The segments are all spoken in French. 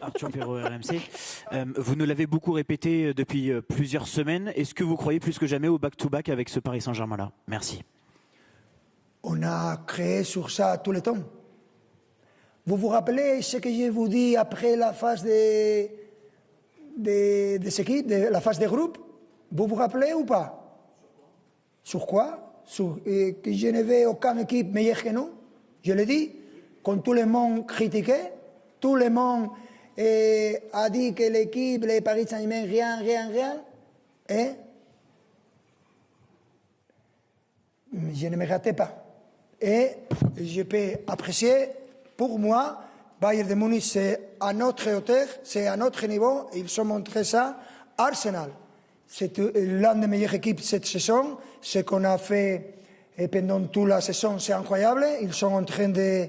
Arthur Perrault, RMC. Vous nous l'avez beaucoup répété depuis plusieurs semaines. Est-ce que vous croyez plus que jamais au back-to-back avec ce Paris Saint-Germain-là? Merci. On a créé sur ça tout le temps. Vous vous rappelez ce que je vous dis après la phase des équipes, la phase des groupes? Vous vous rappelez ou pas? Sur quoi? Que je n'avais aucune équipe meilleure que nous. Je l'ai dit. Quand tout le monde critiquait, tout le monde a dit que l'équipe, les Paris Saint-Germain, rien. Et je ne me ratais pas. Et je peux apprécier, pour moi, Bayern de Munich, c'est à notre hauteur, c'est à notre niveau. Ils ont montré ça. Arsenal, c'est l'une des meilleures équipes cette saison. Ce qu'on a fait pendant toute la saison, c'est incroyable. Ils sont en train de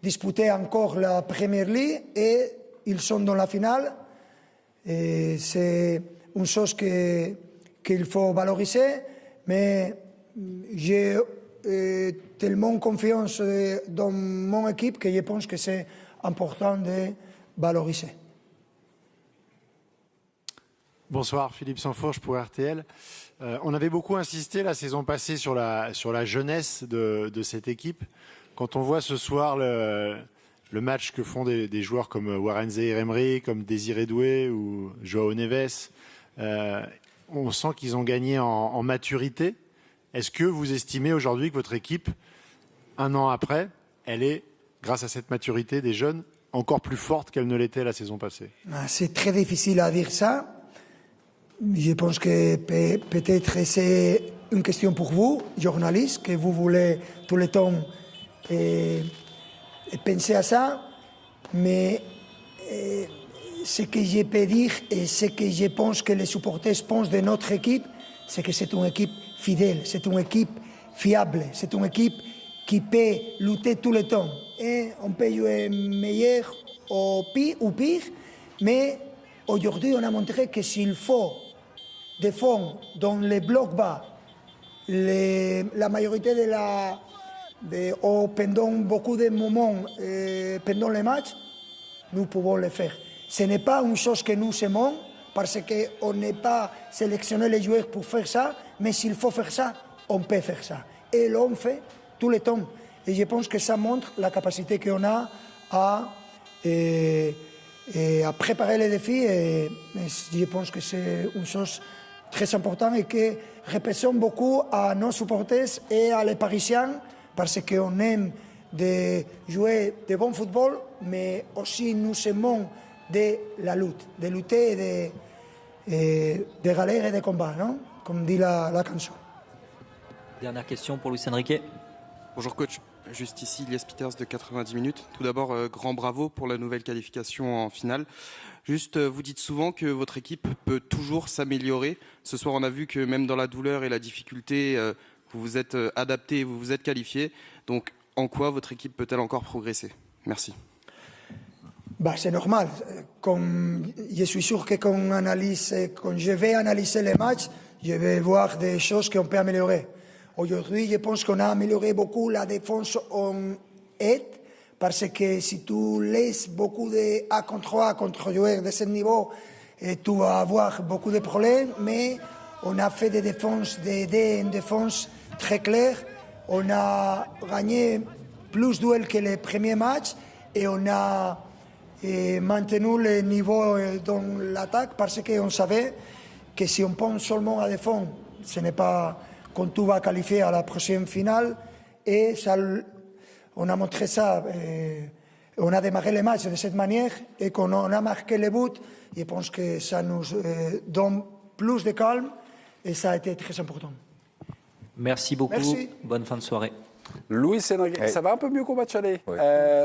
disputer encore la Premier League et ils sont dans la finale. Et c'est une chose qu'il faut valoriser. Mais j'ai tellement confiance dans mon équipe que je pense que c'est important de valoriser. Bonsoir, Philippe Sansfourche pour RTL. On avait beaucoup insisté la saison passée sur la jeunesse de cette équipe. Quand on voit ce soir le match que font des joueurs comme Warren Zaïre-Emery, comme Désiré Doué ou Joao Neves, on sent qu'ils ont gagné en maturité. Est-ce que vous estimez aujourd'hui que votre équipe, un an après, elle est, grâce à cette maturité des jeunes, encore plus forte qu'elle ne l'était la saison passée? C'est très difficile à dire ça. Je pense que peut-être c'est une question pour vous, journalistes, que vous voulez tout le temps penser à ça. Mais ce que je peux dire et ce que je pense que les supporters pensent de notre équipe, c'est que c'est une équipe fidèle, c'est une équipe fiable, c'est une équipe qui peut lutter tout le temps. Et on peut jouer meilleur ou pire, mais aujourd'hui on a montré que s'il faut défendre dans les blocs bas, la majorité pendant beaucoup de moments pendant les matchs, nous pouvons le faire. Ce n'est pas une chose que nous aimons, parce qu'on n'est pas sélectionné les joueurs pour faire ça, mais s'il faut faire ça, on peut faire ça. Et l'on fait tout le temps. Et je pense que ça montre la capacité qu'on a à préparer les défis. Et je pense que c'est une chose très importante et que représente beaucoup à nos supporters et à les Parisiens, parce qu'on aime de jouer de bon football, mais aussi nous aimons de la lutte, de lutter et de galères et de combats, non? Comme dit la chanson. Dernière question pour Luis Enrique. Bonjour coach, juste ici Elias Peters de 90 minutes. Tout d'abord, grand bravo pour la nouvelle qualification en finale. Juste, vous dites souvent que votre équipe peut toujours s'améliorer. Ce soir, on a vu que même dans la douleur et la difficulté, vous vous êtes adapté, vous vous êtes qualifié. Donc, en quoi votre équipe peut-elle encore progresser? Merci. C'est normal. Je suis sûr que quand je vais analyser les matchs, je vais voir des choses qu'on peut améliorer. Aujourd'hui, je pense qu'on a amélioré beaucoup la défense en aide, parce que si tu laisses beaucoup de A contre A contre joueurs de ce niveau, tu vas avoir beaucoup de problèmes, mais on a fait des défenses, une défense très claire. On a gagné plus de duels que les premiers matchs et on a maintenu le niveau dans l'attaque, parce qu'on savait que si on pense seulement à défendre, ce n'est pas quand tu vas qualifier à la prochaine finale. Et ça, on a montré ça. On a démarré les matchs de cette manière et quand on a marqué les buts, je pense que ça nous donne plus de calme et ça a été très important. Merci beaucoup. Merci. Bonne fin de soirée. Luis Enrique, Ouais. ça va un peu mieux qu'au match aller.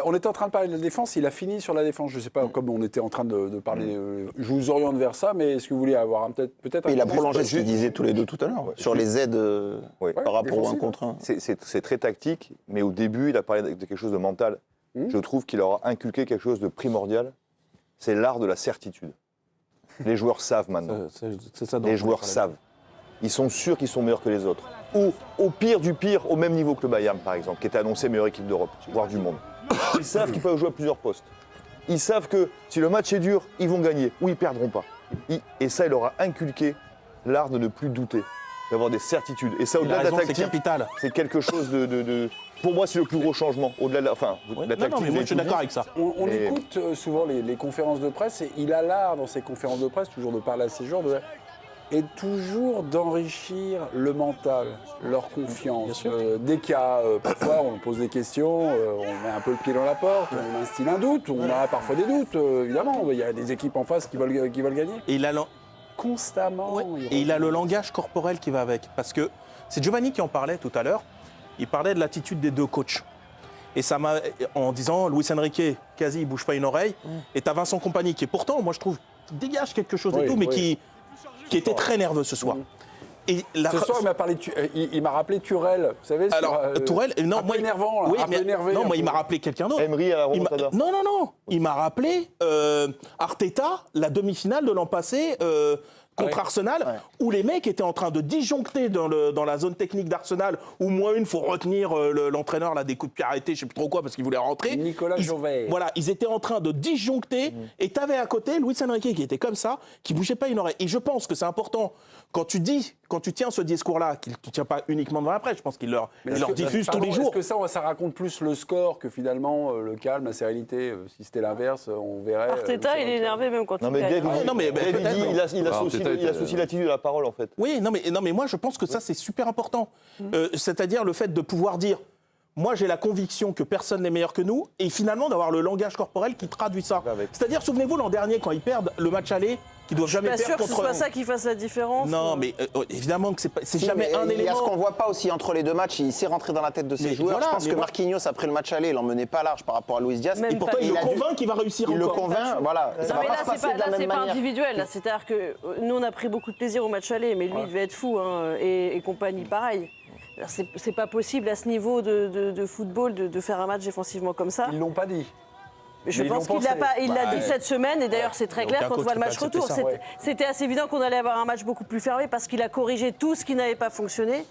On était en train de parler de la défense, il a fini sur la défense. Je ne sais pas, comme on était en train de parler, je vous oriente vers ça, mais est-ce que vous voulez avoir peut-être Il a prolongé ce qu'ils disaient tous les deux tout à l'heure, sur les aides par rapport au 1 contre 1. C'est très tactique, mais au début, il a parlé de quelque chose de mental. Je trouve qu'il leur a inculqué quelque chose de primordial, c'est l'art de la certitude. Les joueurs savent maintenant. Les joueurs savent. Ils sont sûrs qu'ils sont meilleurs que les autres. Ou au pire du pire, au même niveau que le Bayern, par exemple, qui était annoncé meilleure équipe d'Europe, voire du monde. Ils savent qu'ils peuvent jouer à plusieurs postes. Ils savent que si le match est dur, ils vont gagner ou ils perdront pas. Et ça, il leur a inculqué l'art de ne plus douter, d'avoir des certitudes. Et ça, au-delà de la tactique, c'est capital. c'est quelque chose de... Pour moi, c'est le plus gros changement. Au-delà de la, la tactique. Non, mais moi, je suis d'accord avec ça. On écoute souvent les conférences de presse et il a l'art dans ses conférences de presse toujours de parler à ses joueurs et toujours d'enrichir le mental, leur confiance. Dès qu'il y a, parfois on pose des questions, on met un peu le pied dans la porte, on instille un doute, on a parfois des doutes, évidemment. Il y a des équipes en face qui veulent gagner. Et il a Constamment. Et il a le langage corporel qui va avec. Parce que c'est Giovanni qui en parlait tout à l'heure. Il parlait de l'attitude des deux coachs. Et ça m'a, en disant, Luis Enrique, quasi, il bouge pas une oreille. Et t'as Vincent Kompany qui est pourtant, moi je trouve, dégage quelque chose et tout, mais qui était très nerveux ce soir. Et ce soir, il m'a rappelé Turel, vous savez. Tourelle, non, un peu énervant, là, un peu énervé. Non, moi, il m'a rappelé quelqu'un d'autre. Emery à la remontada. Non. Il m'a rappelé Arteta, la demi-finale de l'an passé. Contre Arsenal, où les mecs étaient en train de disjoncter dans la zone technique d'Arsenal, où moins une, faut retenir l'entraîneur là, des coups de pied arrêtés, je sais plus trop quoi, parce qu'il voulait rentrer. Nicolas Jovet. Voilà, ils étaient en train de disjoncter, et t'avais à côté Luis Enrique qui était comme ça, qui bougeait pas une oreille. Et je pense que c'est important, quand tu tiens ce discours-là, qu'il ne tient pas uniquement devant la presse, je pense qu'il leur diffuse tous les jours. Est-ce que ça raconte plus le score que finalement le calme, la sérénité? Si c'était l'inverse, on verrait. Arteta, il est énervé même quand il gagne. Il associe l'attitude à la parole, en fait. Oui, non, mais moi, je pense que ça, c'est super important. C'est-à-dire le fait de pouvoir dire, moi, j'ai la conviction que personne n'est meilleur que nous, et finalement d'avoir le langage corporel qui traduit ça. C'est-à-dire, souvenez-vous, l'an dernier, quand ils perdent le match aller, qu'ils doivent jamais perdre contre... Je suis pas sûr que ce soit ça qui fasse la différence. Non, mais évidemment que c'est jamais un élément... Il y a ce qu'on voit pas aussi entre les deux matchs, il s'est rentré dans la tête de ses joueurs. Voilà, je pense que Marquinhos, après le match aller, il l'emmenait pas large par rapport à Luis Diaz. Et pourtant, il le convainc qu'il va réussir encore. Il le convainc, voilà. Non, mais là, c'est pas individuel. C'est-à-dire que nous, on a pris beaucoup de plaisir au match aller, mais lui, il devait être fou, hein, et compagnie, pareil. C'est pas possible à ce niveau de football de faire un match défensivement comme ça. Ils l'ont pas dit. Je pense qu'il l'a dit cette semaine, et d'ailleurs c'est très clair quand on voit le match retour. C'était assez évident qu'on allait avoir un match beaucoup plus fermé parce qu'il a corrigé tout ce qui n'avait pas fonctionné.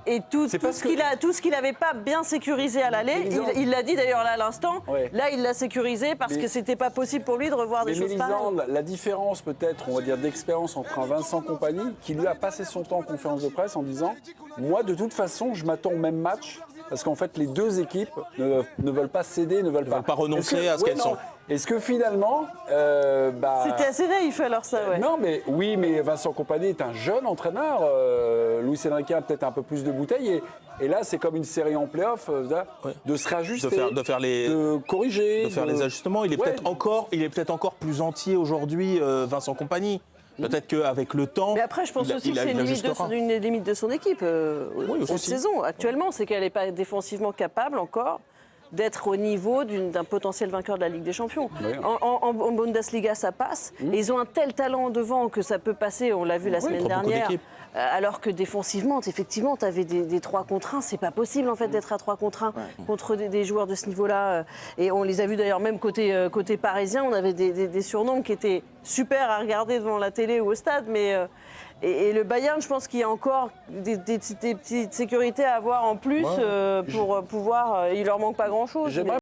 Et tout ce qu'il n'avait pas bien sécurisé à l'aller, il l'a dit d'ailleurs là à l'instant, là il l'a sécurisé parce que c'était pas possible pour lui de revoir des choses pareilles. La différence peut-être, on va dire, d'expérience entre un Vincent Kompany qui lui a passé son temps en conférence de presse en disant « Moi de toute façon je m'attends au même match ». Parce qu'en fait, les deux équipes ne veulent pas céder, ne veulent pas renoncer à ce qu'elles sont. Est-ce que finalement... C'était assez naïf alors ça, ouais. Non, mais oui, mais Vincent Kompany est un jeune entraîneur. Luis Enrique a peut-être un peu plus de bouteilles. Et là, c'est comme une série en play-off, de se réajuster, de corriger. De faire les ajustements. Il est peut-être encore plus entier aujourd'hui, Vincent Kompany. Peut-être qu'avec le temps. Mais après, je pense aussi que c'est une limite de son équipe cette saison. Actuellement, c'est qu'elle n'est pas défensivement capable encore d'être au niveau d'un potentiel vainqueur de la Ligue des Champions. Oui. En Bundesliga, ça passe. Et ils ont un tel talent devant que ça peut passer. On l'a vu la semaine dernière. Alors que défensivement, effectivement, tu avais des 3 contre 1. C'est pas possible en fait d'être à 3 contre 1 contre des joueurs de ce niveau-là. Et on les a vus d'ailleurs même côté parisien. On avait des surnoms qui étaient super à regarder devant la télé ou au stade. Mais et le Bayern, je pense qu'il y a encore des petites sécurités à avoir en plus pour pouvoir. Il leur manque pas grand-chose.